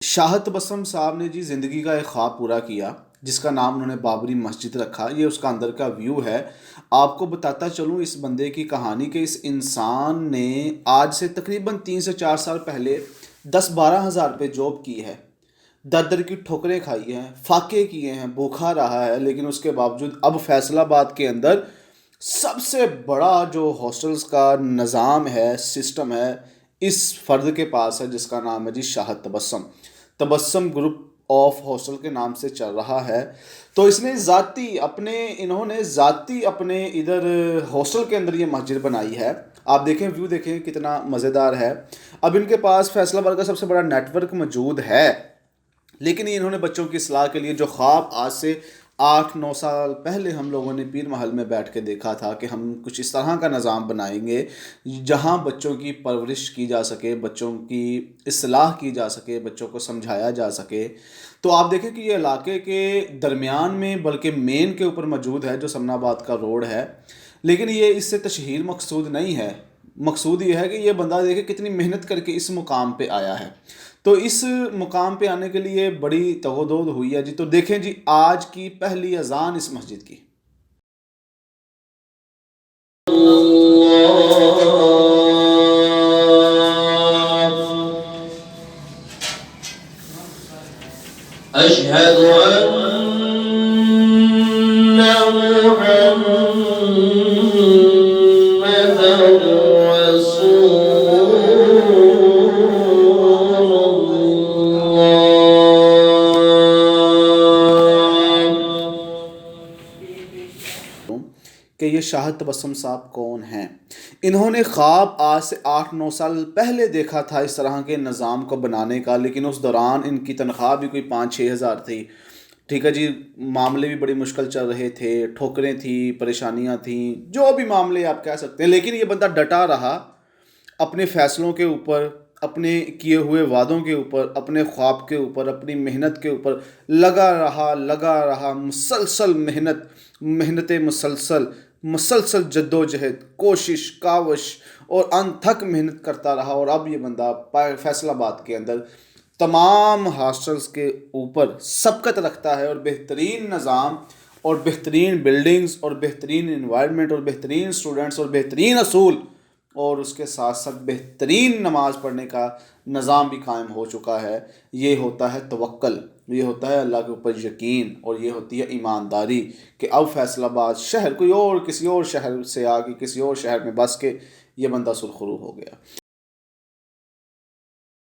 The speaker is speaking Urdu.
شاہ تبسم صاحب نے جی زندگی کا ایک خواب پورا کیا جس کا نام انہوں نے بابری مسجد رکھا۔ یہ اس کا اندر کا ویو ہے۔ آپ کو بتاتا چلوں اس بندے کی کہانی کہ اس انسان نے آج سے تقریباً 3 سے 4 سال پہلے 10-12 ہزار روپے جاب کی ہے، در در کی ٹھوکریں کھائی ہیں، فاقے کیے ہیں، بھوکھا رہا ہے، لیکن اس کے باوجود اب فیصل آباد کے اندر سب سے بڑا جو ہاسٹلز کا نظام ہے، سسٹم ہے، اس فرد کے پاس ہے جس کا نام ہے جی شاہ تبسم۔ تبسم گروپ آف ہاسٹل کے نام سے چل رہا ہے۔ تو اس نے انہوں نے ذاتی اپنے ادھر ہاسٹل کے اندر یہ مسجد بنائی ہے۔ آپ دیکھیں ویو دیکھیں کتنا مزیدار ہے۔ اب ان کے پاس فیصل آباد کا سب سے بڑا نیٹ ورک موجود ہے، لیکن انہوں نے بچوں کی اصلاح کے لیے جو خواب آج سے 8-9 سال پہلے ہم لوگوں نے پیر محل میں بیٹھ کے دیکھا تھا کہ ہم کچھ اس طرح کا نظام بنائیں گے جہاں بچوں کی پرورش کی جا سکے، بچوں کی اصلاح کی جا سکے، بچوں کو سمجھایا جا سکے، تو آپ دیکھیں کہ یہ علاقے کے درمیان میں بلکہ مین کے اوپر موجود ہے جو سمن آباد کا روڈ ہے۔ لیکن یہ اس سے تشہیر مقصود نہیں ہے، مقصود یہ ہے کہ یہ بندہ دیکھے کتنی محنت کر کے اس مقام پہ آیا ہے۔ تو اس مقام پہ آنے کے لیے بڑی تگودود ہوئی ہے جی۔ تو دیکھیں جی آج کی پہلی اذان اس مسجد کی۔ اشہد ان محمدا رسول کہ یہ شاہ تبسم صاحب کون ہیں۔ انہوں نے خواب آج سے 8-9 سال پہلے دیکھا تھا اس طرح کے نظام کو بنانے کا، لیکن اس دوران ان کی تنخواہ بھی کوئی 5-6 ہزار تھی، ٹھیک ہے جی، معاملے بھی بڑی مشکل چل رہے تھے، ٹھوکریں تھیں، پریشانیاں تھیں، جو بھی معاملے آپ کہہ سکتے ہیں، لیکن یہ بندہ ڈٹا رہا اپنے فیصلوں کے اوپر، اپنے کیے ہوئے وعدوں کے اوپر، اپنے خواب کے اوپر، اپنی محنت کے اوپر لگا رہا، مسلسل محنت مسلسل جد و جہد، کوشش، کاوش اور انتھک محنت کرتا رہا، اور اب یہ بندہ فیصل آباد کے اندر تمام ہاسٹلز کے اوپر سبقت رکھتا ہے، اور بہترین نظام اور بہترین بلڈنگز اور بہترین انوائرمنٹ اور بہترین اسٹوڈنٹس اور بہترین اصول اور اس کے ساتھ ساتھ بہترین نماز پڑھنے کا نظام بھی قائم ہو چکا ہے۔ یہ ہوتا ہے توکل، یہ ہوتا ہے اللہ کے اوپر یقین، اور یہ ہوتی ہے ایمانداری کہ اب فیصل آباد شہر کوئی اور کسی اور شہر سے آ کے کسی اور شہر میں بس کے یہ بندہ سرخرو ہو گیا۔